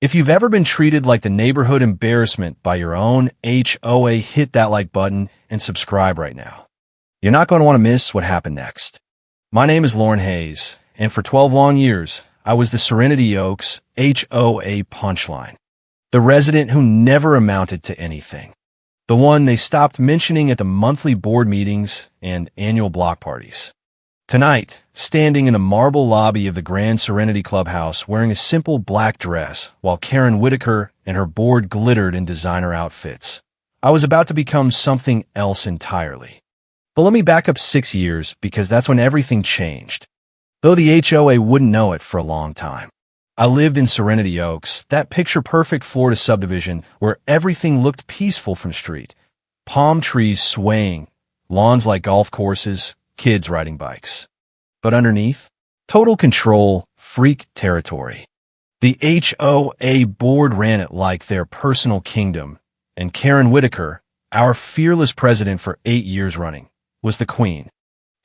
If you've ever been treated like the neighborhood embarrassment by your own HOA, hit that like button and subscribe right now. You're not going to want to miss what happened next. My name is Lauren Hayes, and for 12 long years, I was the Serenity Oaks HOA punchline. The resident who never amounted to anything. The one they stopped mentioning at the monthly board meetings and annual block parties. Tonight, standing in the marble lobby of the Grand Serenity Clubhouse wearing a simple black dress while Karen Whitaker and her board glittered in designer outfits, I was about to become something else entirely. But let me back up 6 years because that's when everything changed. Though the HOA wouldn't know it for a long time. I lived in Serenity Oaks, that picture-perfect Florida subdivision where everything looked peaceful from street. Palm trees swaying, lawns like golf courses, kids riding bikes. But underneath, total control, freak territory. The HOA board ran it like their personal kingdom, and Karen Whitaker, our fearless president for 8 years running, was the queen.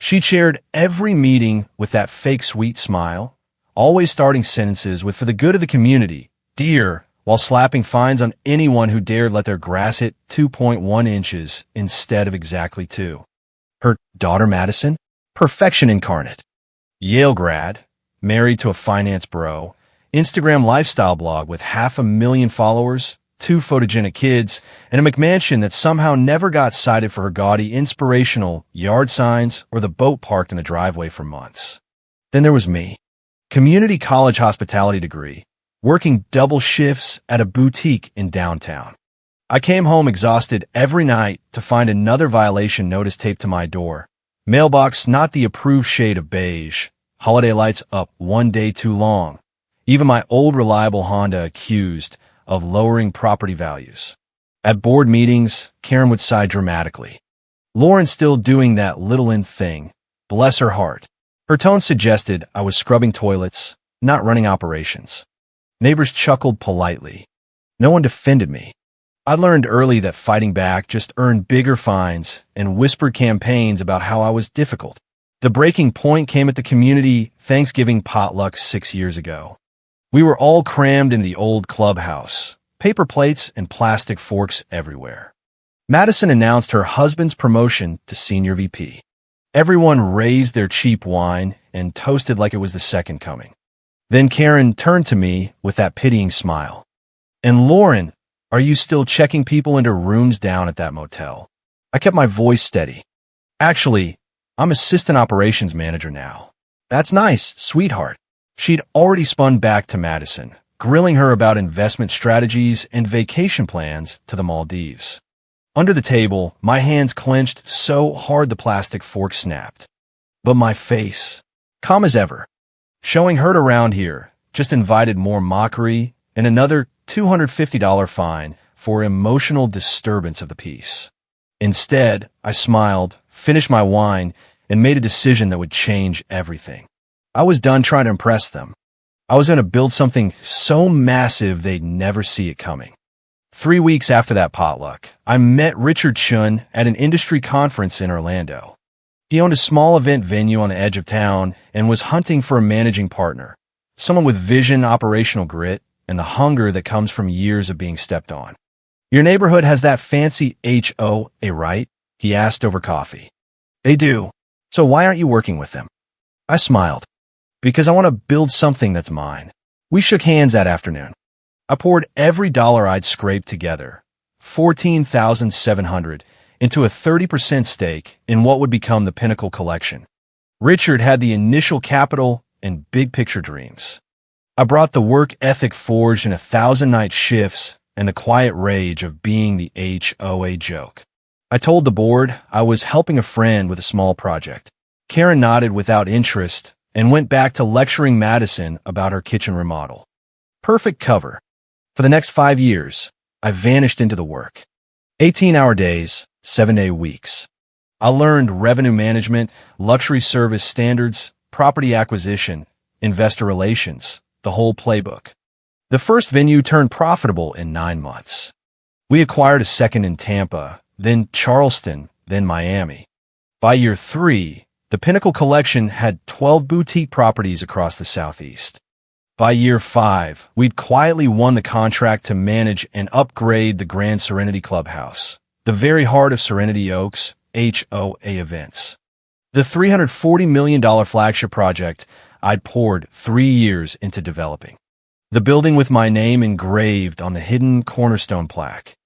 She chaired every meeting with that fake sweet smile, always starting sentences with "for the good of the community, dear," while slapping fines on anyone who dared let their grass hit 2.1 inches instead of exactly 2. Her daughter Madison, perfection incarnate. Yale grad, married to a finance bro, Instagram lifestyle blog with 500,000 followers, 2 photogenic kids, and a McMansion that somehow never got cited for her gaudy, inspirational yard signs or the boat parked in the driveway for months. Then there was me. Community college hospitality degree, working double shifts at a boutique in downtown. I came home exhausted every night to find another violation notice taped to my door. Mailbox not the approved shade of beige. Holiday lights up 1 day too long. Even my old reliable Honda accused of lowering property values. At board meetings, Karen would sigh dramatically. Lauren's still doing that little in thing. Bless her heart. Her tone suggested I was scrubbing toilets, not running operations. Neighbors chuckled politely. No one defended me. I learned early that fighting back just earned bigger fines and whispered campaigns about how I was difficult. The breaking point came at the community Thanksgiving potluck 6 years ago. We were all crammed in the old clubhouse, paper plates and plastic forks everywhere. Madison announced her husband's promotion to senior VP. Everyone raised their cheap wine and toasted like it was the second coming. Then Karen turned to me with that pitying smile. "And Lauren, are you still checking people into rooms down at that motel?" I kept my voice steady. "Actually, I'm assistant operations manager now." "That's nice, sweetheart." She'd already spun back to Madison, grilling her about investment strategies and vacation plans to the Maldives. Under the table, my hands clenched so hard the plastic fork snapped. But my face, calm as ever. Showing hurt around here just invited more mockery and another $250 fine for emotional disturbance of the peace. Instead, I smiled, finished my wine, and made a decision that would change everything. I was done trying to impress them. I was going to build something so massive they'd never see it coming. 3 weeks after that potluck, I met Richard Chun at an industry conference in Orlando. He owned a small event venue on the edge of town and was hunting for a managing partner, someone with vision, operational grit, and the hunger that comes from years of being stepped on. "Your neighborhood has that fancy HOA, right?" he asked over coffee. "They do. So why aren't you working with them?" I smiled. "Because I want to build something that's mine." We shook hands that afternoon. I poured every dollar I'd scraped together, $14,700, into a 30% stake in what would become the Pinnacle Collection. Richard had the initial capital and big-picture dreams. I brought the work ethic forged in 1,000-night shifts and the quiet rage of being the HOA joke. I told the board I was helping a friend with a small project. Karen nodded without interest and went back to lecturing Madison about her kitchen remodel. Perfect cover. For the next 5 years, I vanished into the work. 18-hour days, 7-day weeks. I learned revenue management, luxury service standards, property acquisition, investor relations, the whole playbook. The first venue turned profitable in 9 months. We acquired a second in Tampa, then Charleston, then Miami. By year 3, the Pinnacle Collection had 12 boutique properties across the Southeast. By year 5, we'd quietly won the contract to manage and upgrade the Grand Serenity Clubhouse, the very heart of Serenity Oaks HOA events. The $340 million flagship project I'd poured 3 years into developing. The building with my name engraved on the hidden cornerstone plaque.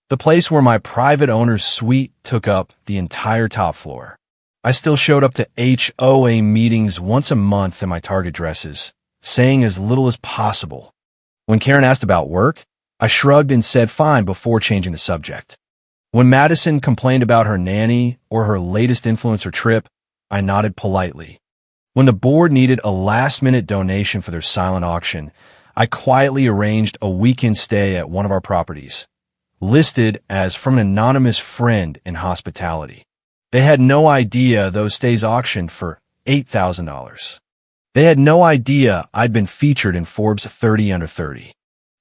The place where my private owner's suite took up the entire top floor. I still showed up to HOA meetings once a month in my Target dresses, saying as little as possible. When Karen asked about work, I shrugged and said fine before changing the subject. When Madison complained about her nanny or her latest influencer trip, I nodded politely. When the board needed a last-minute donation for their silent auction, I quietly arranged a weekend stay at one of our properties, listed as from an anonymous friend in hospitality. They had no idea those stays auctioned for $8,000. They had no idea I'd been featured in Forbes 30 Under 30.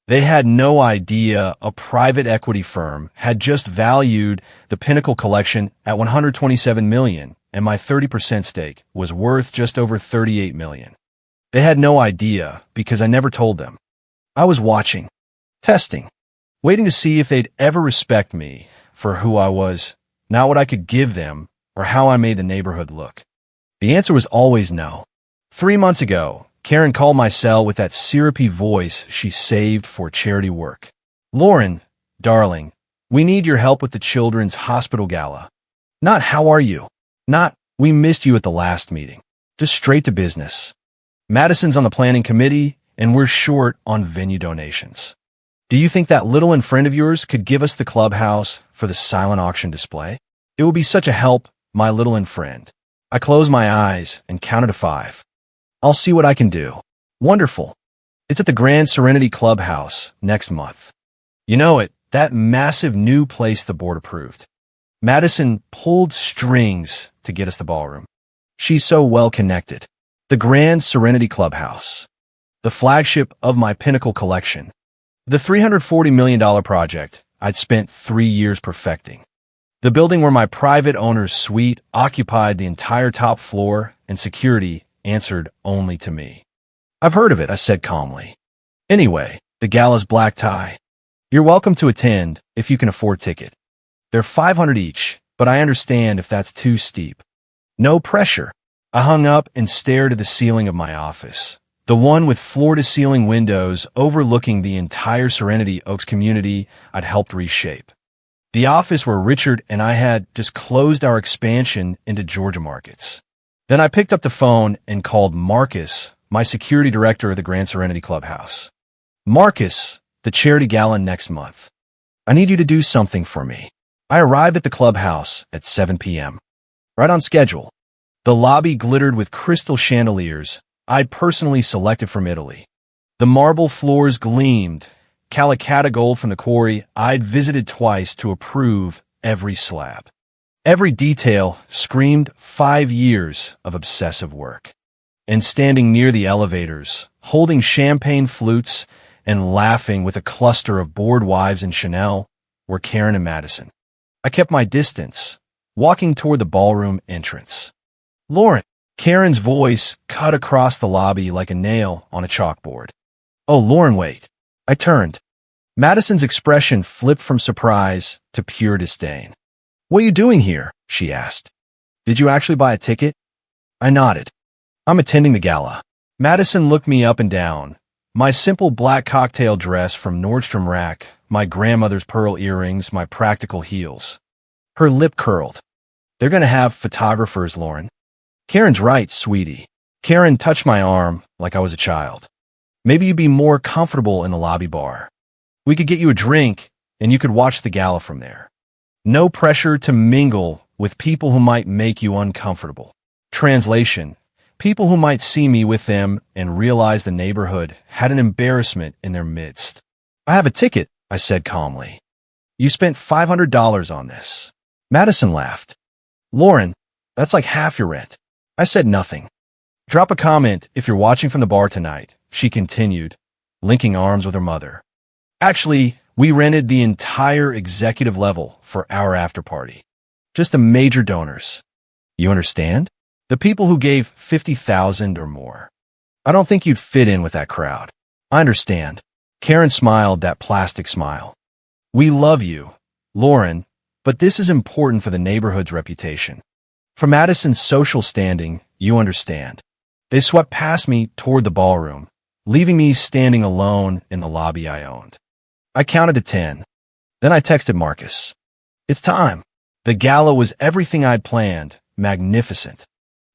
They had no idea a private equity firm had just valued the Pinnacle collection at $127 million, and my 30% stake was worth just over $38 million. They had no idea because I never told them. I was watching, testing, waiting to see if they'd ever respect me for who I was, not what I could give them or how I made the neighborhood look. The answer was always no. 3 months ago, Karen called my cell with that syrupy voice she saved for charity work. "Lauren, darling, we need your help with the Children's Hospital Gala. Not how are you? Not we missed you at the last meeting. Just straight to business. Madison's on the planning committee, and we're short on venue donations. Do you think that little friend of yours could give us the clubhouse for the silent auction display? It would be such a help, my little friend." I closed my eyes and counted to 5. "I'll see what I can do." "Wonderful. It's at the Grand Serenity Clubhouse next month. You know it, that massive new place the board approved. Madison pulled strings to get us the ballroom. She's so well connected. The Grand Serenity Clubhouse. The flagship of my Pinnacle collection. The $340 million project I'd spent 3 years perfecting. The building where my private owner's suite occupied the entire top floor and security answered only to me. "I've heard of it," I said calmly. "Anyway, the gala's black tie. You're welcome to attend if you can afford ticket. They're $500 each, but I understand if that's too steep." No pressure. I hung up and stared at the ceiling of my office, the one with floor-to-ceiling windows overlooking the entire Serenity Oaks community I'd helped reshape. The office where Richard and I had just closed our expansion into Georgia markets. Then I picked up the phone and called Marcus, my security director of the Grand Serenity Clubhouse. "Marcus, the charity gala next month. I need you to do something for me." I arrived at the clubhouse at 7 p.m. Right on schedule. The lobby glittered with crystal chandeliers I'd personally selected from Italy. The marble floors gleamed, Calacatta gold from the quarry I'd visited twice to approve every slab. Every detail screamed 5 years of obsessive work. And standing near the elevators, holding champagne flutes and laughing with a cluster of bored wives in Chanel, were Karen and Madison. I kept my distance, walking toward the ballroom entrance. "Lauren," Karen's voice cut across the lobby like a nail on a chalkboard. "Oh, Lauren, wait." I turned. Madison's expression flipped from surprise to pure disdain. "What are you doing here?" she asked. "Did you actually buy a ticket?" I nodded. "I'm attending the gala." Madison looked me up and down. My simple black cocktail dress from Nordstrom Rack, my grandmother's pearl earrings, my practical heels. Her lip curled. "They're going to have photographers, Lauren." "Karen's right, sweetie." Karen touched my arm like I was a child. "Maybe you'd be more comfortable in the lobby bar. We could get you a drink, and you could watch the gala from there. No pressure to mingle with people who might make you uncomfortable." Translation: people who might see me with them and realize the neighborhood had an embarrassment in their midst. "I have a ticket," I said calmly. "You spent $500 on this." Madison laughed. "Lauren, that's like half your rent." I said nothing. "Drop a comment if you're watching from the bar tonight," she continued, linking arms with her mother. "Actually, we rented the entire executive level for our after party. Just the major donors. You understand? The people who gave $50,000 or more." I don't think you'd fit in with that crowd. I understand. Karen smiled that plastic smile. We love you, Lauren, but this is important for the neighborhood's reputation. For Madison's social standing, you understand. They swept past me toward the ballroom, leaving me standing alone in the lobby I owned. I counted to 10. Then I texted Marcus. It's time. The gala was everything I'd planned, magnificent.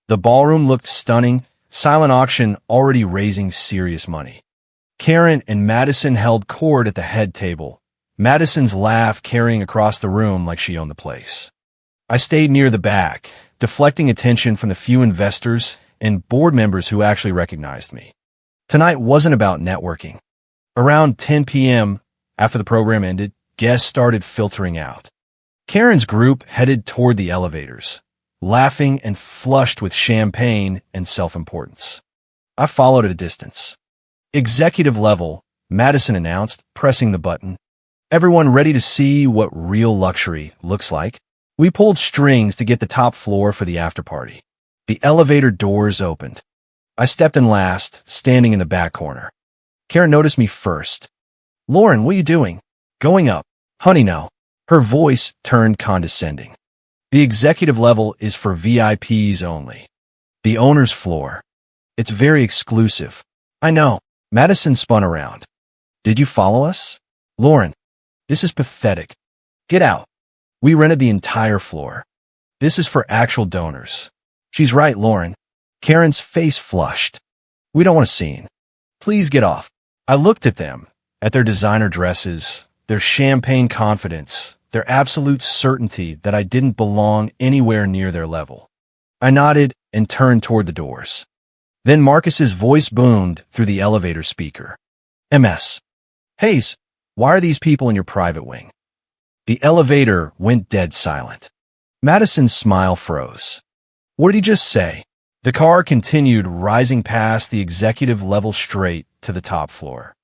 The ballroom looked stunning, silent auction already raising serious money. Karen and Madison held court at the head table, Madison's laugh carrying across the room like she owned the place. I stayed near the back, deflecting attention from the few investors and board members who actually recognized me. Tonight wasn't about networking. Around 10 p.m., after the program ended, guests started filtering out. Karen's group headed toward the elevators, laughing and flushed with champagne and self-importance. I followed at a distance. Executive level, Madison announced, pressing the button. Everyone ready to see what real luxury looks like? We pulled strings to get the top floor for the after-party. The elevator doors opened. I stepped in last, standing in the back corner. Karen noticed me first. Lauren, what are you doing? Going up. Honey, no. Her voice turned condescending. The executive level is for VIPs only. The owner's floor. It's very exclusive. I know. Madison spun around. Did you follow us? Lauren, this is pathetic. Get out. We rented the entire floor. This is for actual donors. She's right, Lauren. Karen's face flushed. We don't want a scene. Please get off. I looked at them, at their designer dresses, their champagne confidence, their absolute certainty that I didn't belong anywhere near their level. I nodded and turned toward the doors. Then Marcus's voice boomed through the elevator speaker. MS. Hayes, why are these people in your private wing? The elevator went dead silent. Madison's smile froze. What did he just say? The car continued rising past the executive level straight to the top floor.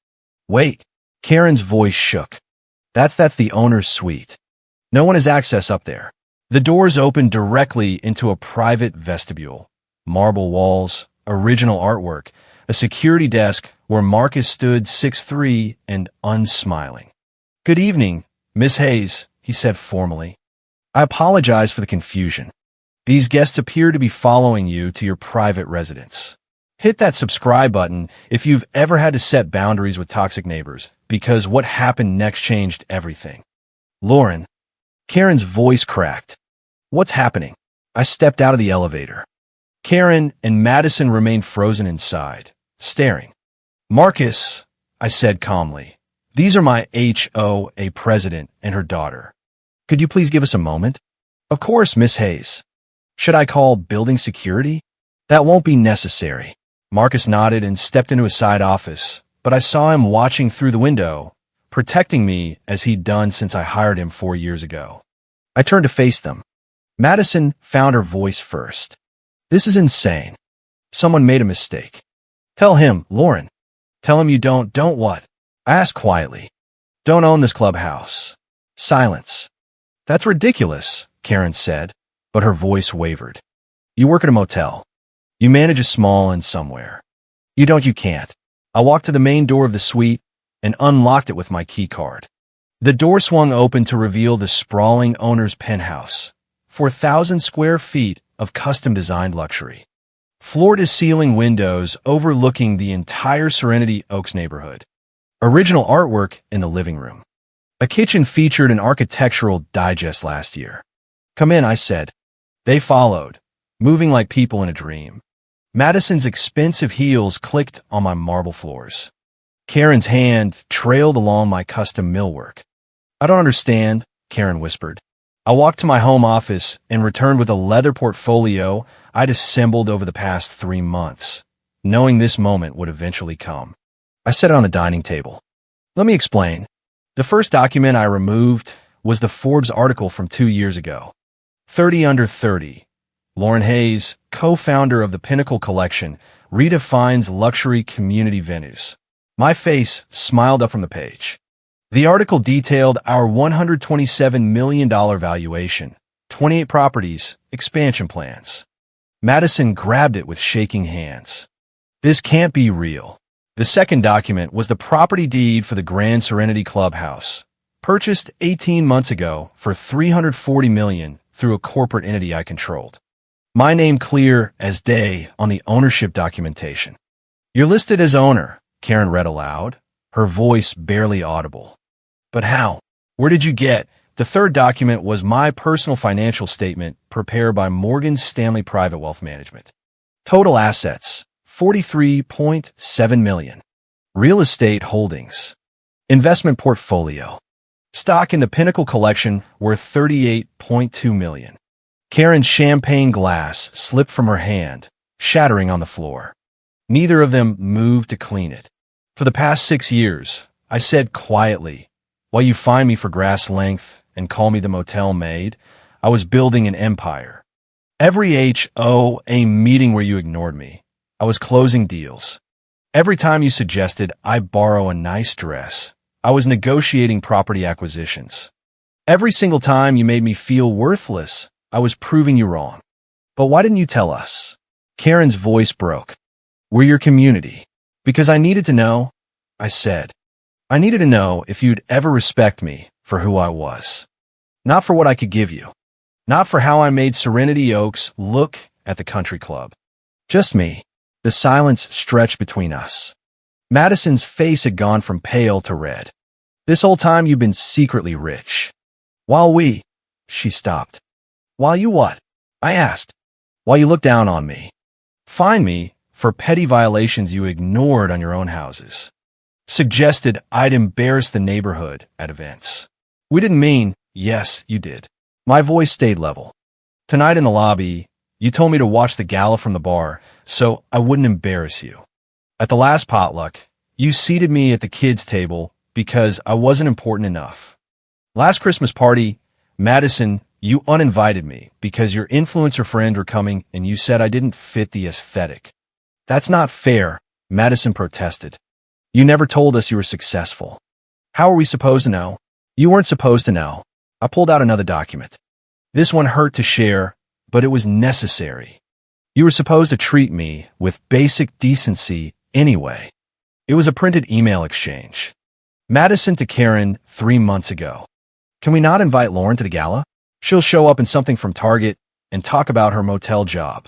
Wait. Karen's voice shook. That's the owner's suite. No one has access up there. The doors opened directly into a private vestibule. Marble walls, original artwork, a security desk where Marcus stood 6'3" and unsmiling. Good evening, Miss Hayes, he said formally. I apologize for the confusion. These guests appear to be following you to your private residence. Hit that subscribe button if you've ever had to set boundaries with toxic neighbors, because what happened next changed everything. Lauren. Karen's voice cracked. What's happening? I stepped out of the elevator. Karen and Madison remained frozen inside, staring. Marcus, I said calmly, these are my HOA president and her daughter. Could you please give us a moment? Of course, Miss Hayes. Should I call building security? That won't be necessary. Marcus nodded and stepped into a side office, but I saw him watching through the window, protecting me as he'd done since I hired him 4 years ago. I turned to face them. Madison found her voice first. This is insane. Someone made a mistake. Tell him, Lauren. Tell him you don't what? I asked quietly. Don't own this clubhouse. Silence. That's ridiculous, Karen said, but her voice wavered. You work at a motel. You manage a small inn somewhere. You can't. I walked to the main door of the suite and unlocked it with my key card. The door swung open to reveal the sprawling owner's penthouse, 4,000 square feet of custom-designed luxury. Floor-to-ceiling windows overlooking the entire Serenity Oaks neighborhood. Original artwork in the living room. A kitchen featured an architectural digest last year. Come in, I said. They followed, moving like people in a dream. Madison's expensive heels clicked on my marble floors. Karen's hand trailed along my custom millwork. I don't understand, Karen whispered. I walked to my home office and returned with a leather portfolio I'd assembled over the past 3 months, knowing this moment would eventually come. I set it on the dining table. Let me explain. The first document I removed was the Forbes article from 2 years ago. 30 Under 30. Lauren Hayes, co-founder of the Pinnacle Collection, redefines luxury community venues. My face smiled up from the page. The article detailed our $127 million valuation, 28 properties, expansion plans. Madison grabbed it with shaking hands. This can't be real. The second document was the property deed for the Grand Serenity Clubhouse, purchased 18 months ago for $340 million through a corporate entity I controlled. My name clear as day on the ownership documentation. You're listed as owner, Karen read aloud, her voice barely audible. But how? Where did you get? The third document was my personal financial statement prepared by Morgan Stanley Private Wealth Management. Total assets, $43.7 million. Real estate holdings. Investment portfolio. Stock in the Pinnacle Collection worth $38.2 million. Karen's champagne glass slipped from her hand, shattering on the floor. Neither of them moved to clean it. For the past 6 years, I said quietly, while you fine me for grass length and call me the motel maid, I was building an empire. Every HOA meeting where you ignored me, I was closing deals. Every time you suggested I borrow a nice dress, I was negotiating property acquisitions. Every single time you made me feel worthless, I was proving you wrong. But why didn't you tell us? Karen's voice broke. We're your community. Because I needed to know, I said. I needed to know if you'd ever respect me for who I was. Not for what I could give you. Not for how I made Serenity Oaks look at the country club. Just me. The silence stretched between us. Madison's face had gone from pale to red. This whole time you've been secretly rich. While we... She stopped. While you what? I asked. While you looked down on me. Fine me for petty violations you ignored on your own houses. Suggested I'd embarrass the neighborhood at events. We didn't mean, yes, you did. My voice stayed level. Tonight in the lobby, you told me to watch the gala from the bar so I wouldn't embarrass you. At the last potluck, you seated me at the kids' table because I wasn't important enough. Last Christmas party, Madison, you uninvited me because your influencer friends were coming and you said I didn't fit the aesthetic. That's not fair, Madison protested. You never told us you were successful. How are we supposed to know? You weren't supposed to know. I pulled out another document. This one hurt to share, but it was necessary. You were supposed to treat me with basic decency anyway. It was a printed email exchange. Madison to Karen 3 months ago. Can we not invite Lauren to the gala? She'll show up in something from Target and talk about her motel job.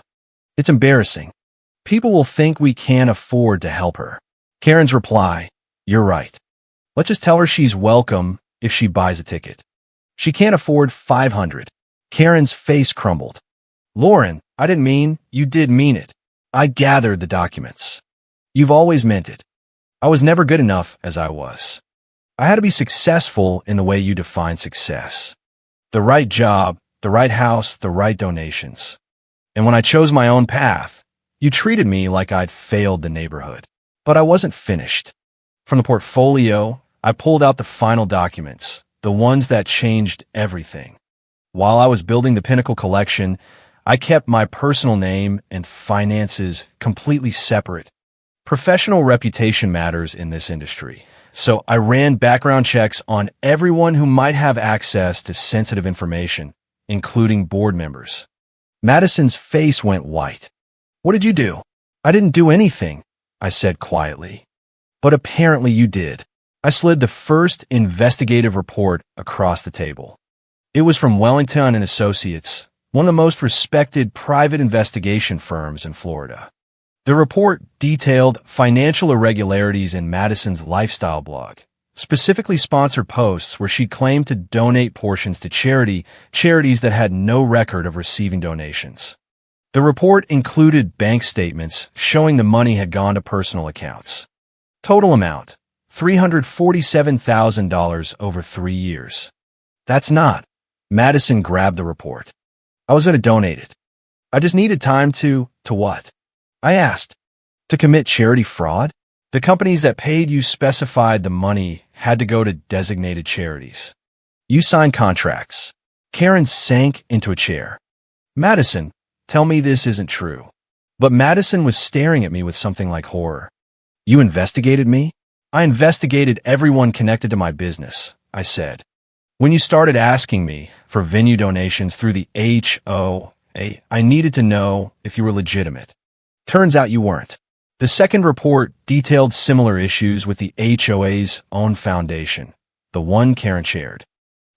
It's embarrassing. People will think we can't afford to help her. Karen's reply, you're right. Let's just tell her she's welcome if she buys a ticket. She can't afford $500. Karen's face crumbled. Lauren, I didn't mean, you did mean it. I gathered the documents. You've always meant it. I was never good enough as I was. I had to be successful in the way you define success. The right job, the right house, the right donations. And when I chose my own path, you treated me like I'd failed the neighborhood. But I wasn't finished. From the portfolio, I pulled out the final documents, the ones that changed everything. While I was building the Pinnacle Collection, I kept my personal name and finances completely separate. Professional reputation matters in this industry, so I ran background checks on everyone who might have access to sensitive information, including board members. Madison's face went white. What did you do? I didn't do anything, I said quietly. But apparently you did. I slid the first investigative report across the table. It was from Wellington and Associates, one of the most respected private investigation firms in Florida. The report detailed financial irregularities in Madison's lifestyle blog, specifically sponsored posts where she claimed to donate portions to charities that had no record of receiving donations. The report included bank statements showing the money had gone to personal accounts. Total amount, $347,000 over 3 years. That's not. Madison grabbed the report. I was going to donate it. I just needed time to what? I asked. To commit charity fraud? The companies that paid you specified the money had to go to designated charities. You signed contracts. Karen sank into a chair. Madison, tell me this isn't true. But Madison was staring at me with something like horror. You investigated me? I investigated everyone connected to my business, I said. When you started asking me for venue donations through the HOA, I needed to know if you were legitimate. Turns out you weren't. The second report detailed similar issues with the HOA's own foundation, the one Karen chaired.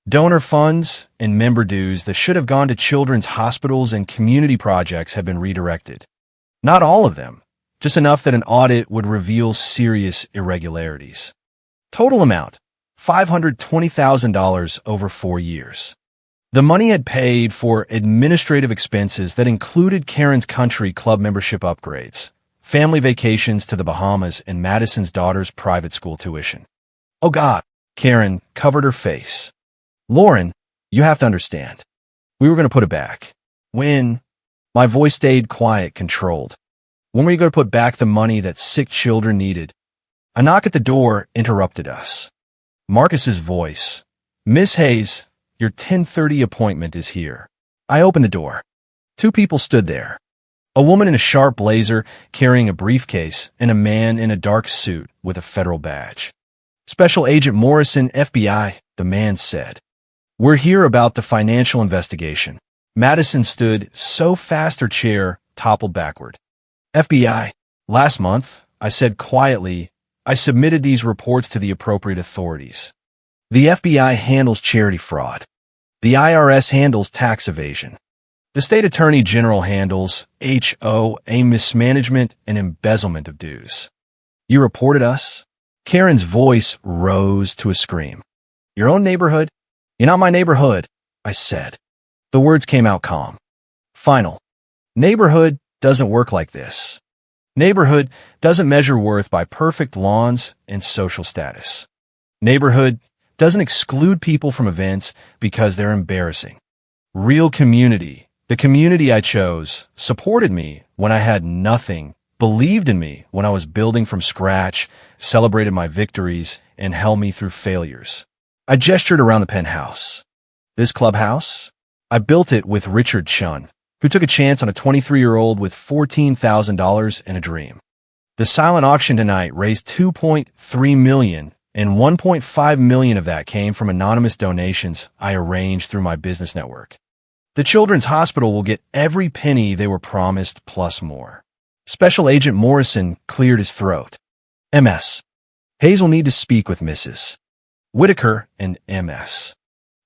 Donor funds and member dues that should have gone to children's hospitals and community projects have been redirected. Not all of them, just enough that an audit would reveal serious irregularities. Total amount, $520,000 over 4 years. The money had paid for administrative expenses that included Karen's country club membership upgrades, family vacations to the Bahamas, and Madison's daughter's private school tuition. Oh God, Karen covered her face. Lauren, you have to understand. We were going to put it back. When? My voice stayed quiet, controlled. When were you going to put back the money that sick children needed? A knock at the door interrupted us. Marcus's voice. Miss Hayes, your 10:30 appointment is here. I opened the door. 2 people stood there. A woman in a sharp blazer carrying a briefcase and a man in a dark suit with a federal badge. Special Agent Morrison, FBI, the man said. We're here about the financial investigation. Madison stood so fast her chair toppled backward. FBI, last month, I said quietly, I submitted these reports to the appropriate authorities. The FBI handles charity fraud. The IRS handles tax evasion. The State Attorney General handles HOA mismanagement and embezzlement of dues. You reported us? Karen's voice rose to a scream. Your own neighborhood? You're not my neighborhood, I said. The words came out calm. Final. Neighborhood doesn't work like this. Neighborhood doesn't measure worth by perfect lawns and social status. Neighborhood doesn't exclude people from events because they're embarrassing. Real community, the community I chose, supported me when I had nothing, believed in me when I was building from scratch, celebrated my victories, and held me through failures. I gestured around the penthouse. This clubhouse? I built it with Richard Chun, who took a chance on a 23-year-old with $14,000 and a dream. The silent auction tonight raised $2.3 million, and $1.5 million of that came from anonymous donations I arranged through my business network. The Children's Hospital will get every penny they were promised plus more. Special Agent Morrison cleared his throat. MS. Hayes will need to speak with Mrs. Whitaker and MS.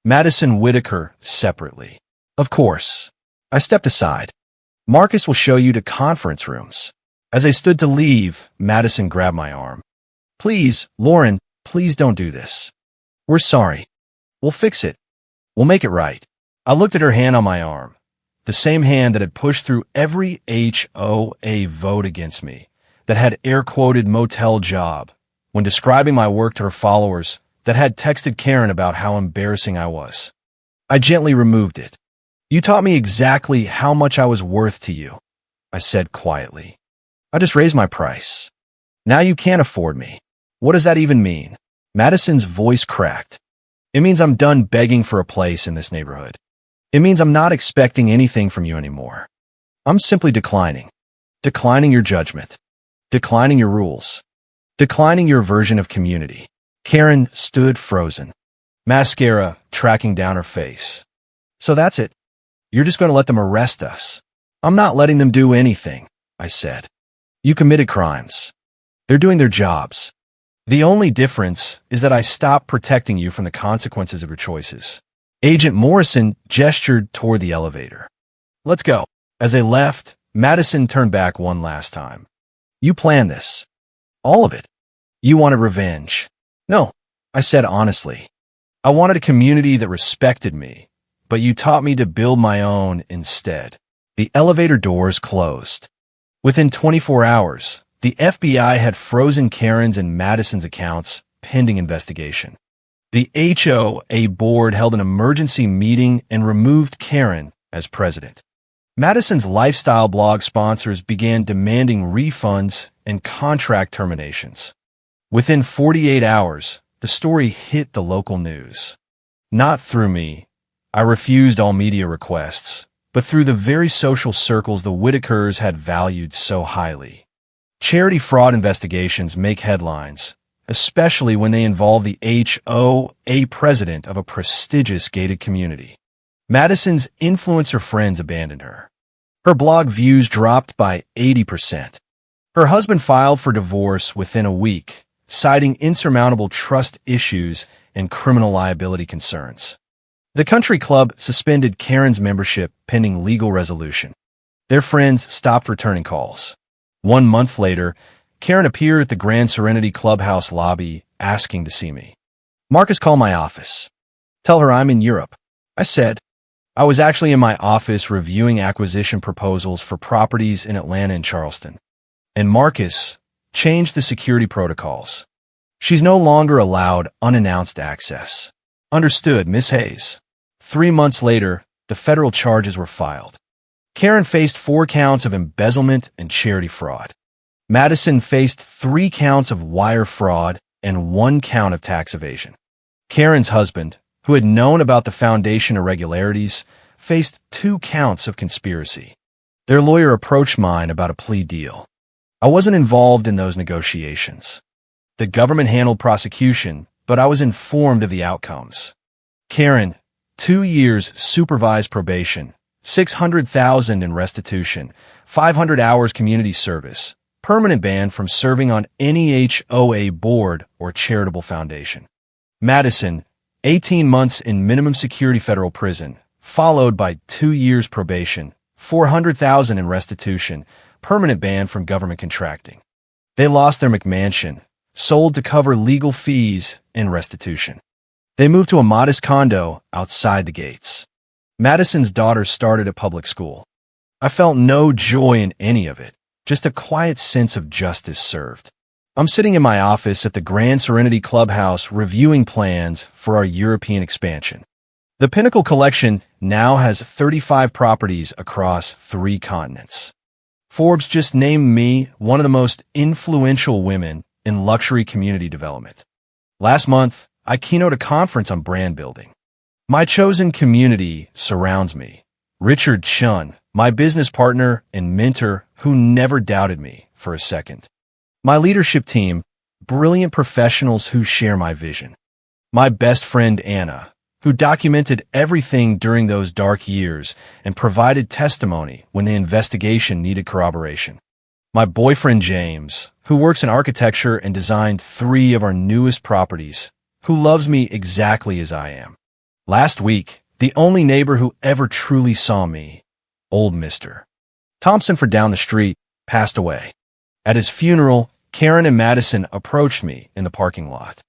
Madison Whitaker separately. Of course. I stepped aside. Marcus will show you to conference rooms. As I stood to leave, Madison grabbed my arm. Please, Lauren, please don't do this. We're sorry. We'll fix it. We'll make it right. I looked at her hand on my arm, the same hand that had pushed through every HOA vote against me, that had air-quoted motel job, when describing my work to her followers, that had texted Karen about how embarrassing I was. I gently removed it. You taught me exactly how much I was worth to you, I said quietly. I just raised my price. Now you can't afford me. What does that even mean? Madison's voice cracked. It means I'm done begging for a place in this neighborhood. It means I'm not expecting anything from you anymore. I'm simply declining. Declining your judgment. Declining your rules. Declining your version of community. Karen stood frozen, mascara tracking down her face. So that's it. You're just going to let them arrest us. I'm not letting them do anything, I said. You committed crimes. They're doing their jobs. The only difference is that I stopped protecting you from the consequences of your choices. Agent Morrison gestured toward the elevator. Let's go. As they left, Madison turned back one last time. You planned this. All of it. You wanted revenge. No, I said honestly. I wanted a community that respected me, but you taught me to build my own instead. The elevator doors closed. Within 24 hours, the FBI had frozen Karen's and Madison's accounts pending investigation. The HOA board held an emergency meeting and removed Karen as president. Madison's lifestyle blog sponsors began demanding refunds and contract terminations. Within 48 hours, the story hit the local news. Not through me. I refused all media requests, but through the very social circles the Whitakers had valued so highly. Charity fraud investigations make headlines, especially when they involve the HOA president of a prestigious gated community. Madison's influencer friends abandoned her. Her blog views dropped by 80%. Her husband filed for divorce within a week, citing insurmountable trust issues and criminal liability concerns. The country club suspended Karen's membership pending legal resolution. Their friends stopped returning calls. 1 month later, Karen appeared at the Grand Serenity Clubhouse lobby asking to see me. "Marcus, call my office. Tell her I'm in Europe," I said. I was actually in my office reviewing acquisition proposals for properties in Atlanta and Charleston. And Marcus changed the security protocols. "She's no longer allowed unannounced access." "Understood, Miss Hayes." 3 months later, the federal charges were filed. Karen faced 4 counts of embezzlement and charity fraud. Madison faced 3 counts of wire fraud and 1 count of tax evasion. Karen's husband, who had known about the foundation irregularities, faced 2 counts of conspiracy. Their lawyer approached mine about a plea deal. I wasn't involved in those negotiations. The government handled prosecution, but I was informed of the outcomes. Karen, 2 years supervised probation, $600,000 in restitution, 500 hours community service, permanent ban from serving on any HOA board or charitable foundation. Madison, 18 months in minimum security federal prison, followed by 2 years probation, $400,000 in restitution, permanent ban from government contracting. They lost their McMansion, sold to cover legal fees and restitution. They moved to a modest condo outside the gates. Madison's daughter started at public school. I felt no joy in any of it, just a quiet sense of justice served. I'm sitting in my office at the Grand Serenity Clubhouse reviewing plans for our European expansion. The Pinnacle Collection now has 35 properties across 3 continents. Forbes just named me one of the most influential women in luxury community development. Last month, I keynote a conference on brand building. My chosen community surrounds me. Richard Chun, my business partner and mentor who never doubted me for a second. My leadership team, brilliant professionals who share my vision. My best friend Anna, who documented everything during those dark years and provided testimony when the investigation needed corroboration. My boyfriend James, who works in architecture and designed 3 of our newest properties, who loves me exactly as I am. Last week, the only neighbor who ever truly saw me, old Mr. Thompson for down the street, passed away. At his funeral, Karen and Madison approached me in the parking lot.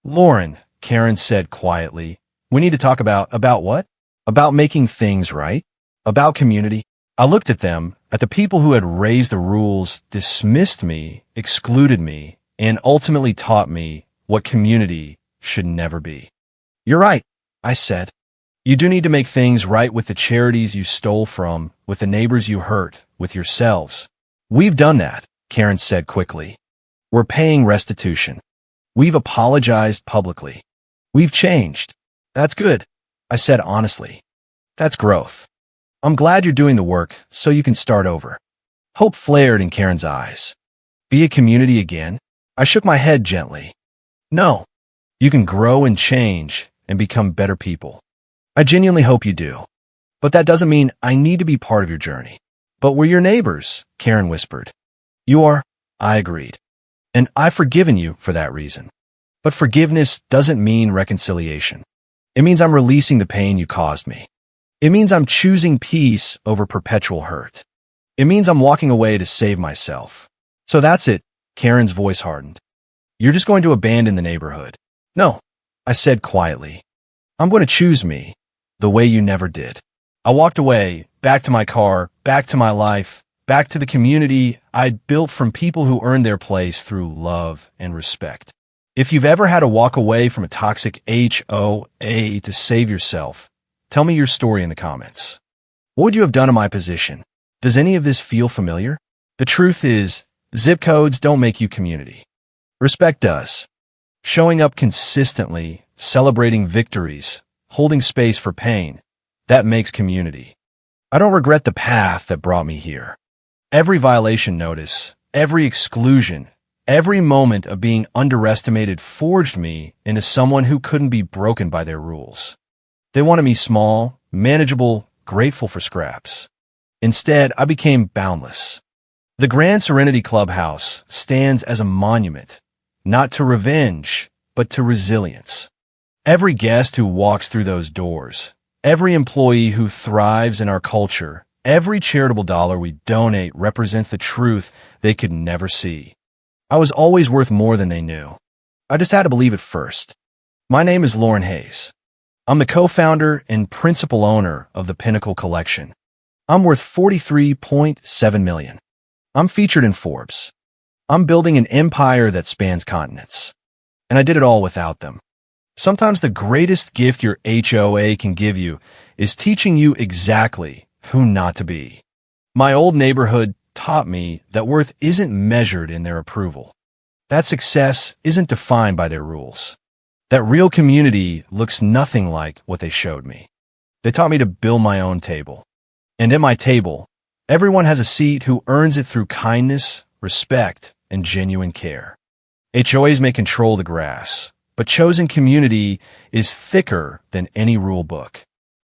"Lauren," Karen said quietly, "we need to talk about what? About making things right? About community?" I looked at them, at the people who had raised the rules, dismissed me, excluded me, and ultimately taught me what community should never be. "You're right," I said. "You do need to make things right with the charities you stole from, with the neighbors you hurt, with yourselves." "We've done that," Karen said quickly. "We're paying restitution. We've apologized publicly. We've changed." "That's good," I said honestly. "That's growth. I'm glad you're doing the work so you can start over." Hope flared in Karen's eyes. "Be a community again?" I shook my head gently. "No. You can grow and change and become better people. I genuinely hope you do. But that doesn't mean I need to be part of your journey." "But we're your neighbors," Karen whispered. "You are," I agreed. "And I've forgiven you for that reason." But forgiveness doesn't mean reconciliation. It means I'm releasing the pain you caused me. It means I'm choosing peace over perpetual hurt. It means I'm walking away to save myself. "So that's it," Karen's voice hardened. "You're just going to abandon the neighborhood." "No," I said quietly. "I'm going to choose me, the way you never did." I walked away, back to my car, back to my life, back to the community I'd built from people who earned their place through love and respect. If you've ever had to walk away from a toxic HOA to save yourself, tell me your story in the comments. What would you have done in my position? Does any of this feel familiar? The truth is, zip codes don't make you community. Respect does. Showing up consistently, celebrating victories, holding space for pain, that makes community. I don't regret the path that brought me here. Every violation notice, every exclusion, every moment of being underestimated forged me into someone who couldn't be broken by their rules. They wanted me small, manageable, grateful for scraps. Instead, I became boundless. The Grand Serenity Clubhouse stands as a monument, not to revenge, but to resilience. Every guest who walks through those doors, every employee who thrives in our culture, every charitable dollar we donate represents the truth they could never see. I was always worth more than they knew. I just had to believe it first. My name is Lauren Hayes. I'm the co-founder and principal owner of the Pinnacle Collection. I'm worth $43.7 million. I'm featured in Forbes. I'm building an empire that spans continents. And I did it all without them. Sometimes the greatest gift your HOA can give you is teaching you exactly who not to be. My old neighborhood taught me that worth isn't measured in their approval. That success isn't defined by their rules. That real community looks nothing like what they showed me. They taught me to build my own table. And at my table, everyone has a seat who earns it through kindness, respect, and genuine care. HOAs may control the grass, but chosen community is thicker than any rule book.